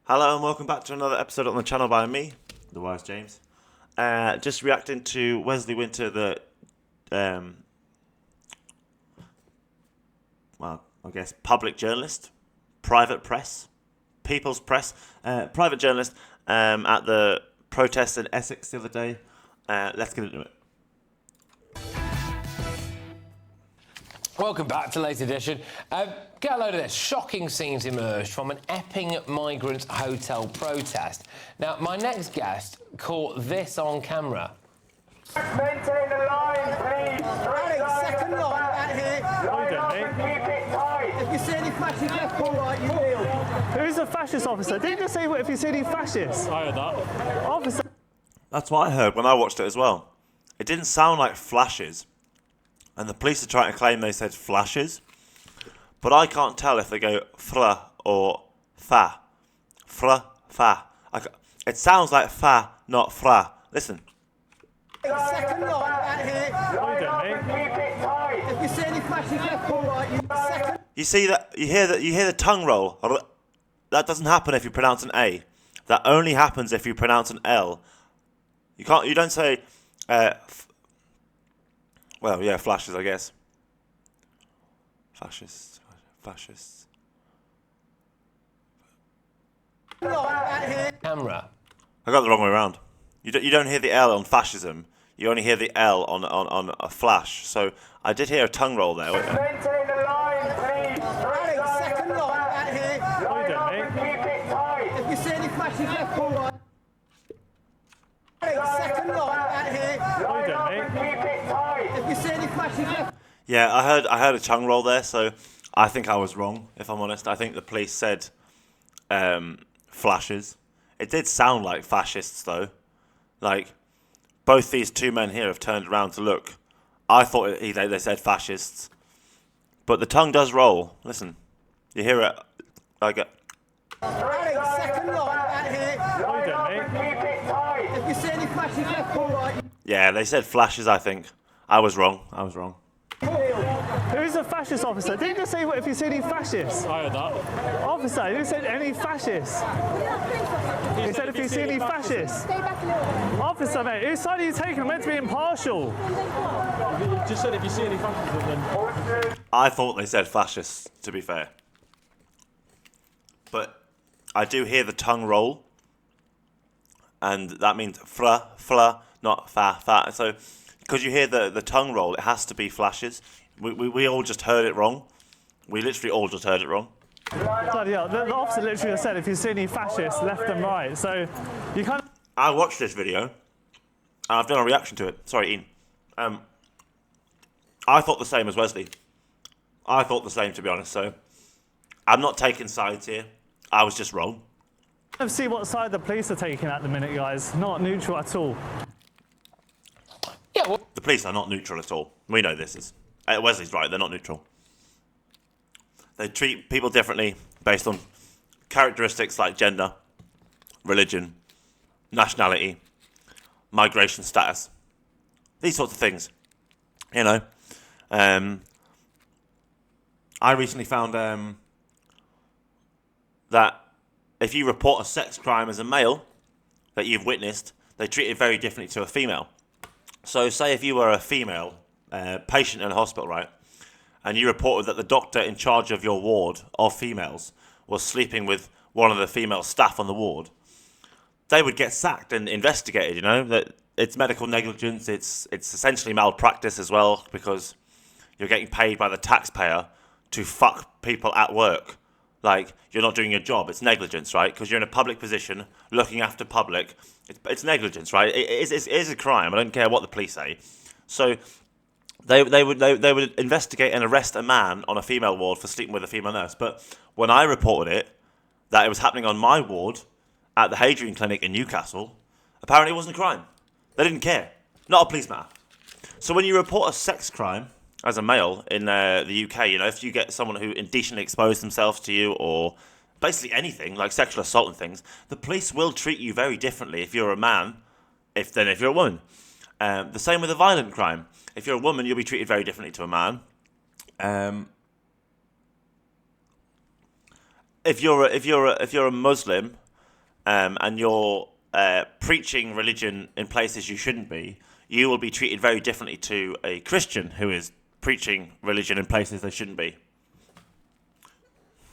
Hello and welcome back to another episode on the channel by me, TheWiseJames. Just reacting to Wesley Winter, the, I guess public journalist, private press, people's press, private journalist at the protests in Essex the other day. Let's get into it. Welcome back to Late Edition. Get a load of this. Shocking scenes emerged from an Epping migrant hotel protest. Now, my next guest caught this on camera. Maintain the line, please. Alex, second line out here. Keep it tight. If you see any flashes left or right, you kneel. Who's a fascist officer? Didn't you say if you see any fascists? I heard that. Officer. That's what I heard when I watched it as well. It didn't sound like flashes. And the police are trying to claim they said flashes. But I can't tell if they go fra or fa. Fra, fa. It sounds like fa, not fra. Listen. Second line out here. Keep it tight. If you see any flashes left or right, you second. You see that? You hear the tongue roll. That doesn't happen if you pronounce an A. That only happens if you pronounce an L. You don't say well, yeah, flashes, I guess. Fascists. Camera. I got it the wrong way around. You don't hear the L on fascism. You only hear the L on a flash. So I did hear a tongue roll there. Maintain the line, please. Alex, second line out here. Keep it tight. If you see any flashes left or right. Alex, second line out here. Keep it tight. If you see any flashes left. Yeah, I heard a tongue roll there, so I think I was wrong, if I'm honest. I think the police said flashes. It did sound like fascists, though. Like, both these two men here have turned around to look. I thought they said fascists. But the tongue does roll. Listen. You hear it. Like it. Alex, second line out here. Keep it tight. If you see any flashes left or right, Yeah, they said flashes, I think. I was wrong. you kneel. Who's a fascist officer? Didn't you say if you see any fascists? I heard that. Officer, who said any fascists? He said if you see any fascists. Stay back a little bit. Officer, mate, whose side are you taking? I'm meant to be impartial. You just said if you see any fascism, then I thought they said fascists, to be fair. But I do hear the tongue roll. And that means fla, not fa. So, because you hear the tongue roll, it has to be flashes. We all just heard it wrong. We literally all just heard it wrong. So, yeah, the officer literally said if you see any fascists, left and right. So, you can't. I watched this video, and I've done a reaction to it. Sorry, Ian. I thought the same as Wesley. I thought the same, to be honest. So, I'm not taking sides here. I was just wrong. Let's see what side the police are taking at the minute, guys. Not neutral at all. Yeah, well, The police are not neutral at all. We know this is. Wesley's right, they're not neutral. They treat people differently based on characteristics like gender, religion, nationality, migration status, these sorts of things. You know. I recently found that if you report a sex crime as a male that you've witnessed, they treat it very differently to a female. So say if you were a female patient in a hospital, right, and you reported that the doctor in charge of your ward of females was sleeping with one of the female staff on the ward, they would get sacked and investigated, you know. That it's medical negligence, it's essentially malpractice as well, because you're getting paid by the taxpayer to fuck people at work. Like, you're not doing your job. It's negligence, right? Because you're in a public position, looking after public. It's negligence, right? It is a crime. I don't care what the police say. So they would investigate and arrest a man on a female ward for sleeping with a female nurse. But when I reported it, that it was happening on my ward at the Hadrian Clinic in Newcastle, apparently it wasn't a crime. They didn't care. Not a police matter. So when you report a sex crime as a male in the UK, you know, if you get someone who indecently exposed themselves to you, or basically anything like sexual assault and things, the police will treat you very differently if you're a man than if you're a woman. The same with a violent crime. If you're a woman, you'll be treated very differently to a man. If you're a Muslim and you're preaching religion in places you shouldn't be, you will be treated very differently to a Christian who is preaching religion in places they shouldn't be.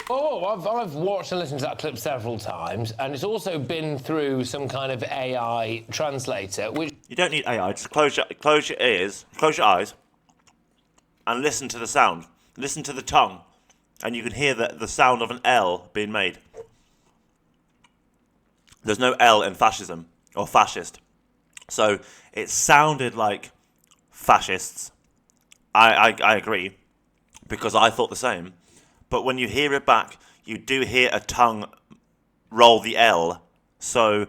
Oh, I've watched and listened to that clip several times, and it's also been through some kind of AI translator, which... You don't need AI. Just close your ears, close your eyes, and listen to the sound. Listen to the tongue, and you can hear the sound of an L being made. There's no L in fascism or fascist. So it sounded like fascists. I agree, because I thought the same. But when you hear it back, you do hear a tongue roll the L. So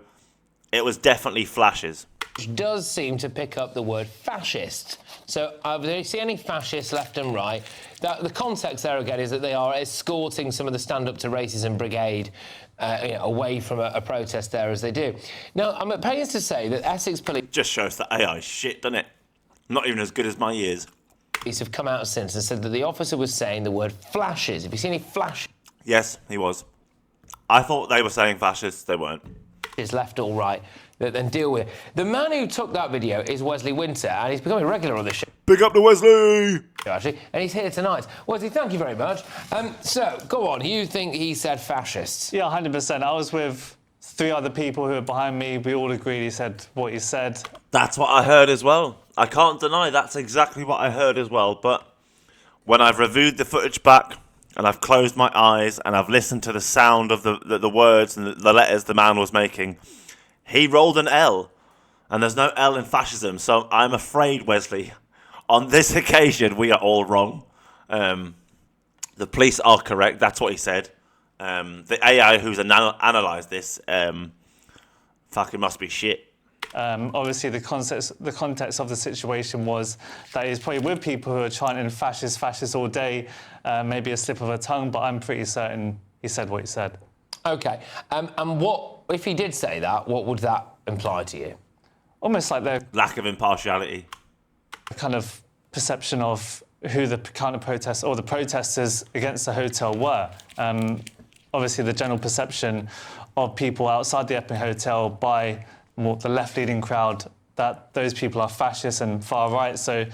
it was definitely flashes. does seem to pick up the word fascist. So do you see any fascists left and right? The context there again is that they are escorting some of the Stand Up to Racism Brigade away from a protest there as they do. Now, I'm at pains to say that Essex Police... Just shows that AI shit, doesn't it? Not even as good as my ears. Police have come out since and said that the officer was saying the word flashes. Have you seen any flashes? Yes, he was. I thought they were saying fascists. They weren't. Is left or right, then deal with it. The man who took that video is Wesley Winter, and he's becoming regular on this show. Big up to Wesley! Actually, and he's here tonight. Wesley, thank you very much. So, go on, you think he said fascists? Yeah, 100%. I was with 3 other people who were behind me. We all agreed he said what he said. That's what I heard as well. I can't deny that's exactly what I heard as well, but when I've reviewed the footage back and I've closed my eyes and I've listened to the sound of the words and the letters the man was making, he rolled an L, and there's no L in fascism, so I'm afraid, Wesley, on this occasion we are all wrong. The police are correct, that's what he said. The AI who's analysed this fucking must be shit. Obviously, the context of the situation was that he's probably with people who are chanting fascist all day, maybe a slip of a tongue, but I'm pretty certain he said what he said. OK. And what, if he did say that, what would that imply to you? Almost like their Lack of impartiality. kind of perception of who the counter-protesters or the protesters against the hotel were. Obviously, the general perception of people outside the Epping Hotel by the left-leaning crowd, that those people are fascists and far-right. So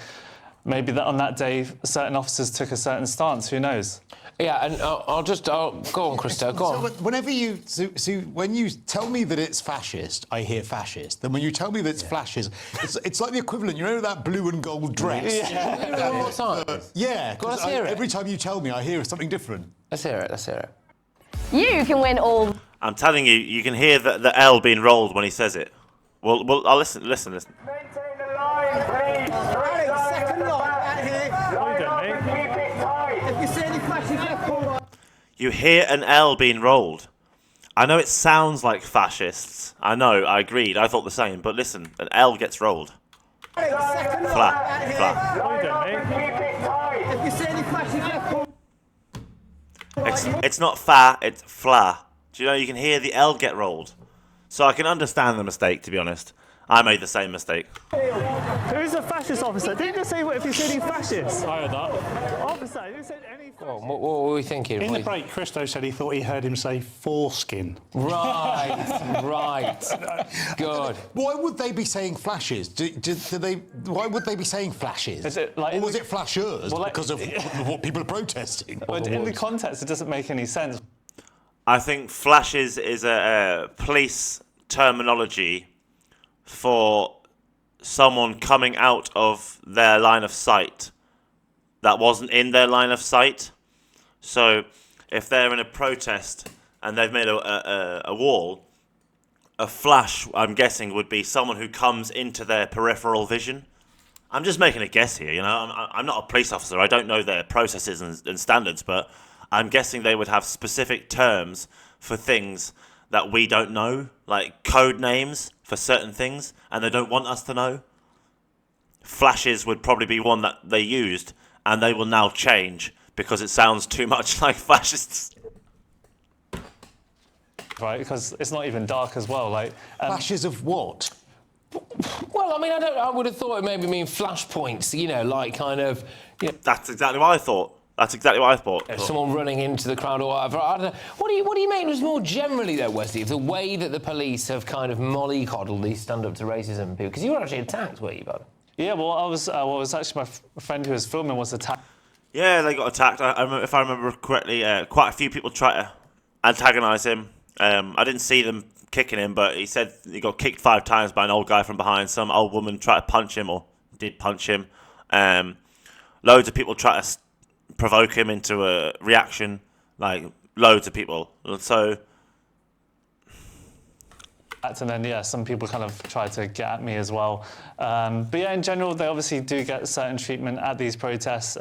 maybe that on that day, certain officers took a certain stance. Who knows? Yeah, and I'll go on, Christo, go on. So when you tell me that it's fascist, I hear fascist. Then when you tell me that it's fascist, it's like the equivalent. You know that blue and gold dress? Yeah. What time? Yeah. Go on, let's hear it. Every time you tell me, I hear something different. Let's hear it, let's hear it. You can win all. I'm telling you, you can hear the L being rolled when he says it. Well, I'll listen. Maintain the line, please. Alex, second line out here. Line up and keep it tight. If you see any flashes left or right. You hear an L being rolled. I know it sounds like fascists. I know, I agreed. I thought the same. But listen, an L gets rolled. Alex, second line Flat, out here. flat. Line up and keep it tight. If you see any flashes left or It's not fa, it's fla. Do you know you can hear the L get rolled? So I can understand the mistake, to be honest. I made the same mistake. Who is a fascist officer? Didn't you say if you see any fascists? I heard that. Officer, who said any Go on, what were we thinking? In the break, Christo said he thought he heard him say foreskin. Right, right. Good. Why would they be saying flashes? Why would they be saying flashes? Is it like or was it flashers Well, like- because of what people are protesting? But in the context, it doesn't make any sense. I think flashes is a police terminology for someone coming out of their line of sight that wasn't in their line of sight. So if they're in a protest and they've made a wall, a flash, I'm guessing, would be someone who comes into their peripheral vision. I'm just making a guess here, you know. I'm not a police officer. I don't know their processes and standards, but I'm guessing they would have specific terms for things that we don't know, like code names for certain things, and they don't want us to know. Flashes would probably be one that they used, and they will now change because it sounds too much like fascists. Right, because it's not even dark as well. Like Flashes of what? Well, I mean, I would have thought it maybe mean flashpoints, you know, like kind of... You know. That's exactly what I thought. That's exactly what I thought. If someone running into the crowd or whatever. I don't know. What do you make more generally, though, Wesley, of the way that the police have kind of mollycoddled these stand-up to racism people? Because you were actually attacked, were you, bud? Yeah, well, I was actually my friend who was filming was attacked. Yeah, they got attacked. If I remember correctly, quite a few people tried to antagonise him. I didn't see them kicking him, but he said he got kicked 5 times by an old guy from behind. Some old woman tried to punch him, or did punch him. Loads of people tried to provoke him into a reaction, like loads of people. So, And then, yeah, some people kind of try to get at me as well. But yeah, in general, they obviously do get certain treatment at these protests.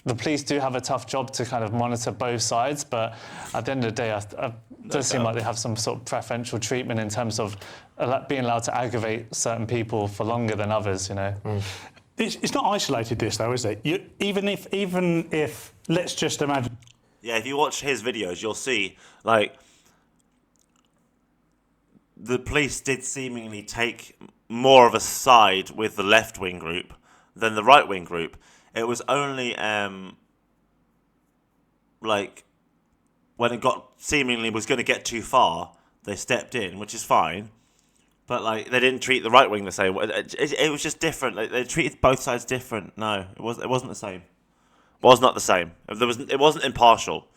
The police do have a tough job to kind of monitor both sides, but at the end of the day, it does seem like they have some sort of preferential treatment in terms of being allowed to aggravate certain people for longer than others, you know. It's not isolated, this, though, is it? Even if, let's just imagine... yeah, if you watch his videos, you'll see, like, the police did seemingly take more of a side with the left-wing group than the right-wing group. It was only, like, when it got seemingly was going to get too far, they stepped in, which is fine. But, like, they didn't treat the right wing the same way. It was just different. Like, they treated both sides different. No, it wasn't the same. It was not the same. It wasn't impartial.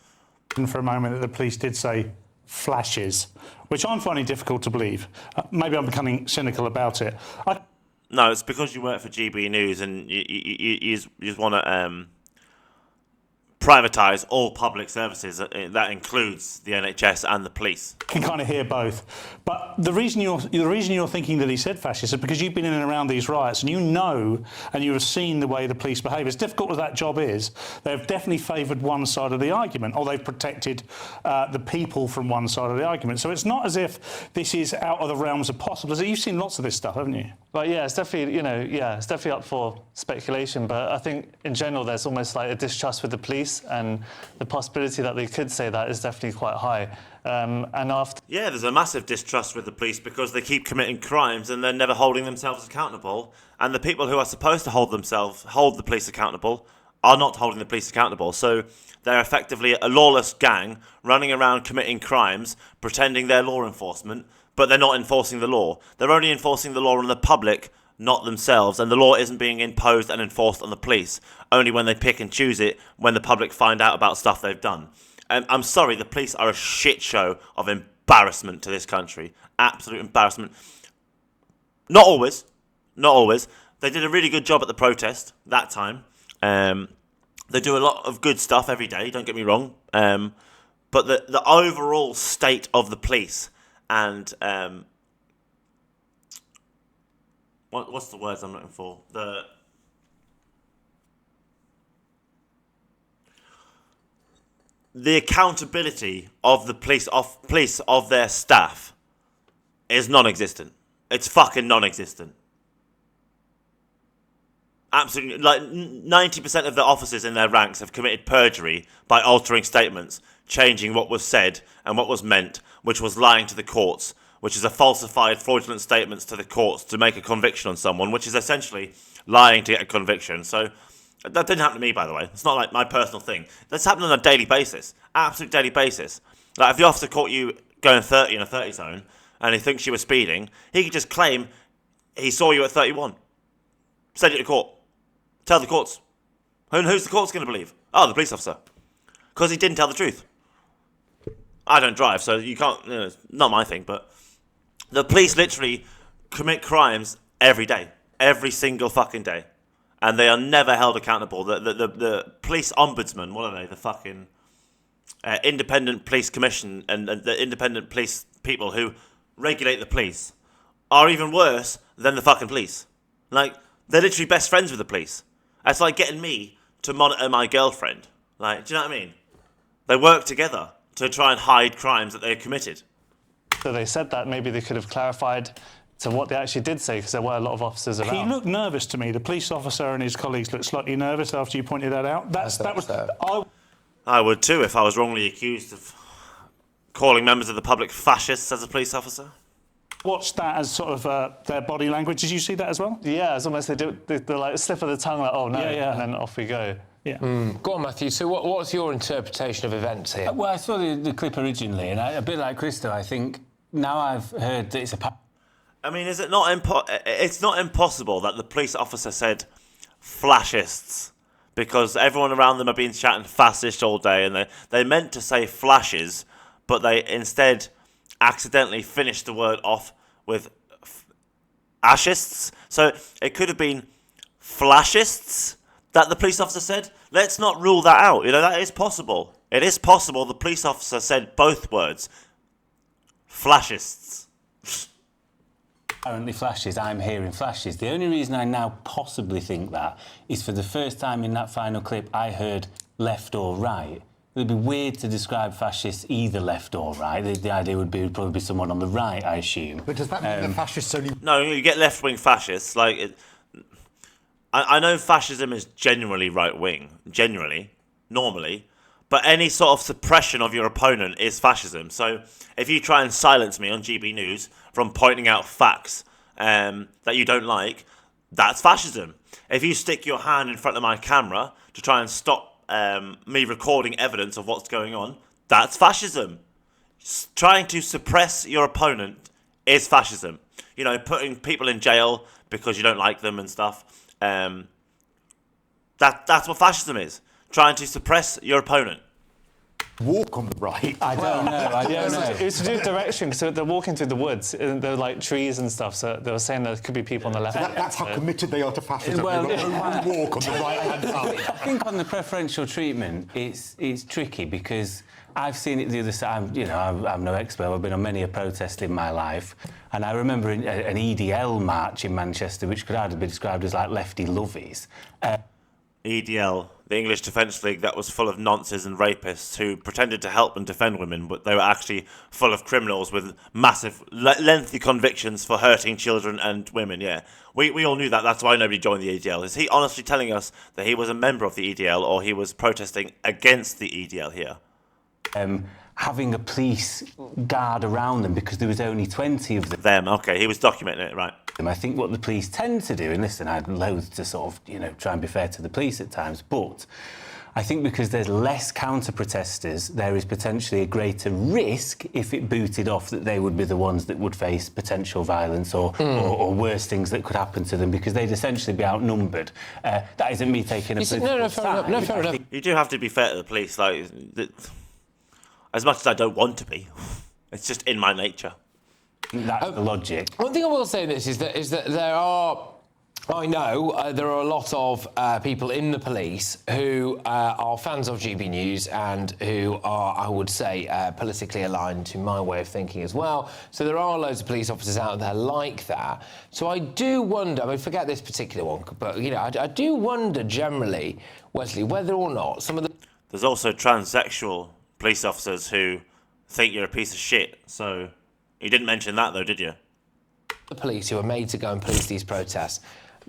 For a moment that the police did say flashes, which I'm finding difficult to believe. Maybe I'm becoming cynical about it. No, it's because you work for GB News and you just want to privatise all public services. That includes the NHS and the police. Can kind of hear both, but the reason you're thinking that he said fascist is because you've been in and around these riots and you know and you have seen the way the police behave. As difficult as that job is, they've definitely favoured one side of the argument, or they've protected the people from one side of the argument. So it's not as if this is out of the realms of possible. You've seen lots of this stuff, haven't you? But yeah, it's definitely, it's definitely up for speculation. But I think in general, there's almost like a distrust with the police, and the possibility that they could say that is definitely quite high. Yeah, there's a massive distrust with the police because they keep committing crimes and they're never holding themselves accountable. And the people who are supposed to hold the police accountable, are not holding the police accountable. So they're effectively a lawless gang running around committing crimes, pretending they're law enforcement, but they're not enforcing the law. They're only enforcing the law on the public, not themselves, and the law isn't being imposed and enforced on the police, only when they pick and choose it when the public find out about stuff they've done. I'm sorry, the police are a shit show of embarrassment to this country. Absolute embarrassment. Not always. They did a really good job at the protest that time. They do a lot of good stuff every day, don't get me wrong. But the overall state of the police and... what's the words I'm looking for? The accountability of the police of their staff is non-existent. It's fucking non-existent. Absolutely, like 90% of the officers in their ranks have committed perjury by altering statements, changing what was said and what was meant, which was lying to the courts, which is a falsified, fraudulent statements to the courts to make a conviction on someone, which is essentially lying to get a conviction. So that didn't happen to me, by the way. It's not like my personal thing. That's happening on a daily basis, absolute daily basis. Like if the officer caught you going 30 in a 30 zone and he thinks you were speeding, he could just claim he saw you at 31. Send it to court. Tell the courts. Who's the courts going to believe? Oh, the police officer. Because he didn't tell the truth. I don't drive, so you can't, it's not my thing, but the police literally commit crimes every day. Every single fucking day. And they are never held accountable. The police ombudsman, what are they? The fucking independent police commission and the independent police people who regulate the police are even worse than the fucking police. Like, they're literally best friends with the police. It's like getting me to monitor my girlfriend. Like, do you know what I mean? They work together to try and hide crimes that they committed. So they said that maybe they could have clarified to what they actually did say, because there were a lot of officers around. He looked nervous to me. The police officer and his colleagues looked slightly nervous after you pointed that out. I would too if I was wrongly accused of calling members of the public fascists as a police officer. Watched that as sort of their body language. Did you see that as well? Yeah, it's almost they do the like slip of the tongue, like, oh no, Yeah. and then off we go. Yeah. Go on, Matthew. So what's your interpretation of events here? Well, I saw the clip originally, and a bit like Christo, I think now I've heard that it's a... I mean, is it not it's not impossible that the police officer said flashists because everyone around them have been shouting fascist all day, and they meant to say flashes, but they instead accidentally finished the word off with ashists. So it could have been flashists that the police officer said. Let's not rule that out. You know, that is possible. It is possible the police officer said both words. Flashists. Apparently flashes, I'm hearing flashes. The only reason I now possibly think that is for the first time in that final clip I heard left or right. It would be weird to describe fascists either left or right. The idea would probably be someone on the right, I assume. But does that mean the fascists only... No, you get left-wing fascists. I know fascism is generally right-wing, normally, but any sort of suppression of your opponent is fascism. So if you try and silence me on GB News from pointing out facts that you don't like, that's fascism. If you stick your hand in front of my camera to try and stop me recording evidence of what's going on, that's fascism. Trying to suppress your opponent is fascism. You know, putting people in jail because you don't like them and stuff. That's what fascism is. Trying to suppress your opponent. Walk on the right. I don't know. It's to do with direction, because they're walking through the woods, and there are like trees and stuff, so they were saying there could be people on the left. That's how committed they are to fascism. Well, They've got only walk on the right-hand side. I think on the preferential treatment, it's tricky because I've seen it the other side. I'm no expert. I've been on many a protest in my life, and I remember an EDL march in Manchester, which could either be described as like lefty lovies. EDL, the English Defence League, that was full of nonces and rapists who pretended to help and defend women, but they were actually full of criminals with massive, lengthy convictions for hurting children and women, yeah. We all knew that. That's why nobody joined the EDL. Is he honestly telling us that he was a member of the EDL or he was protesting against the EDL here? Having a police guard around them because there was only 20 of them. Okay, he was documenting it, right. I think what the police tend to do, and listen, I'd loathe to sort of, try and be fair to the police at times, but I think because there's less counter-protesters, there is potentially a greater risk, if it booted off, that they would be the ones that would face potential violence or worse things that could happen to them because they'd essentially be outnumbered. That isn't me taking a political side. No, fair enough. You do have to be fair to the police, as much as I don't want to be. It's just in my nature. That's the logic. One thing I will say this is that there are... I know there are a lot of people in the police who are fans of GB News and who are, I would say, politically aligned to my way of thinking as well. So there are loads of police officers out there like that. So I do wonder, forget this particular one, but, I do wonder generally, Wesley, whether or not some of the... There's also transsexual police officers who think you're a piece of shit. So you didn't mention that, though, did you? The police who are made to go and police these protests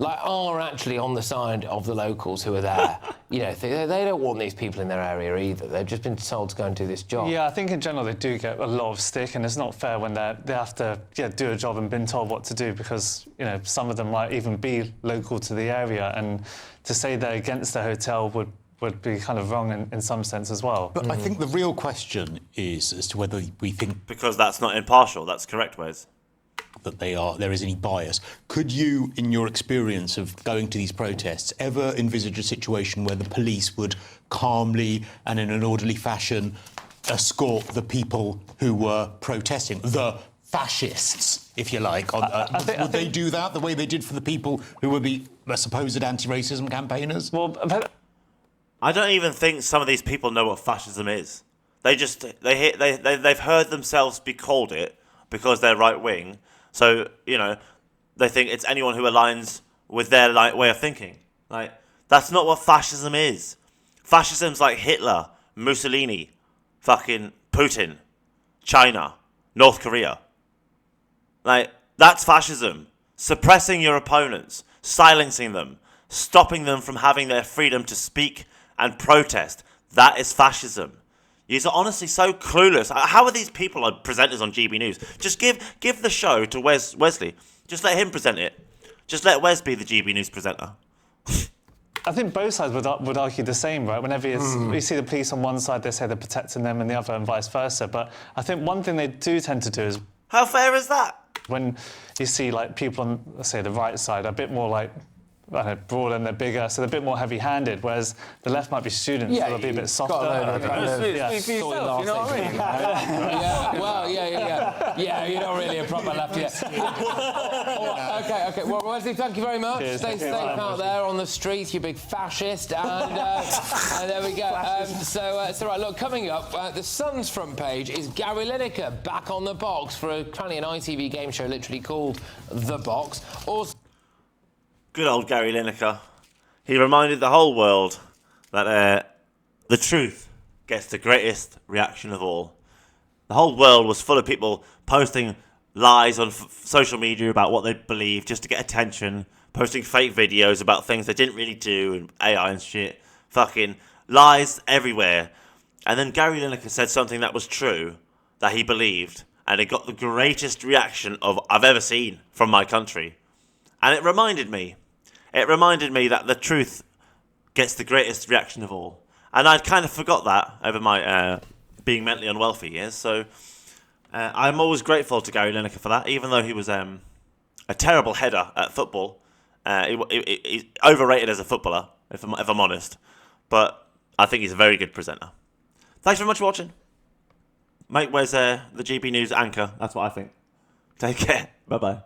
are actually on the side of the locals who are there. They don't want these people in their area either. They've just been told to go and do this job. Yeah, I think in general they do get a lot of stick, and it's not fair when they have to do a job and been told what to do because some of them might even be local to the area, and to say they're against the hotel would be kind of wrong in some sense as well. But I think the real question is as to whether we think... Because that's not impartial, that's correct, Wes. ...that there is any bias. Could you, in your experience of going to these protests, ever envisage a situation where the police would calmly and in an orderly fashion escort the people who were protesting, the fascists, if you like? Would they do that the way they did for the people who were the supposed anti-racism campaigners? Well, I don't even think some of these people know what fascism is. They've heard themselves be called it because they're right wing. So they think it's anyone who aligns with their way of thinking. That's not what fascism is. Fascism's like Hitler, Mussolini, fucking Putin, China, North Korea. That's fascism. Suppressing your opponents, silencing them, stopping them from having their freedom to speak and protest. That is fascism. You're honestly so clueless. How are these people presenters on GB News? Just give the show to Wesley. Just let him present it. Just let Wes be the GB News presenter. I think both sides would argue the same, right? Whenever you see the police on one side, they say they're protecting them, and the other, and vice versa. But I think one thing they do tend to do is How fair is that? when you see like people on, let's say, the right side, are a bit more like, I don't know, broader and they're bigger, so they're a bit more heavy-handed, whereas the left might be students, so they'll be a bit softer. Speak for yourself, you know what I mean? Yeah, well, yeah, you're not really a proper left yet. Okay. Well, Wesley, thank you very much. Cheers. Stay safe out there on the street, you big fascist. And there we go. So right, look, coming up, the Sun's front page is Gary Lineker back on the box for apparently an ITV game show literally called The Box. Also, Good old Gary Lineker. He reminded the whole world that the truth gets the greatest reaction of all. The whole world was full of people posting lies on social media about what they believed just to get attention, posting fake videos about things they didn't really do, and AI and shit. Fucking lies everywhere. And then Gary Lineker said something that was true, that he believed, and it got the greatest reaction I've ever seen from my country. And it reminded me that the truth gets the greatest reaction of all. And I'd kind of forgot that over my being mentally unwell for years. So I'm always grateful to Gary Lineker for that, even though he was a terrible header at football. He's overrated as a footballer, if I'm honest. But I think he's a very good presenter. Thanks very much for watching. Mate, where's the GB News anchor? That's what I think. Take care. Bye-bye.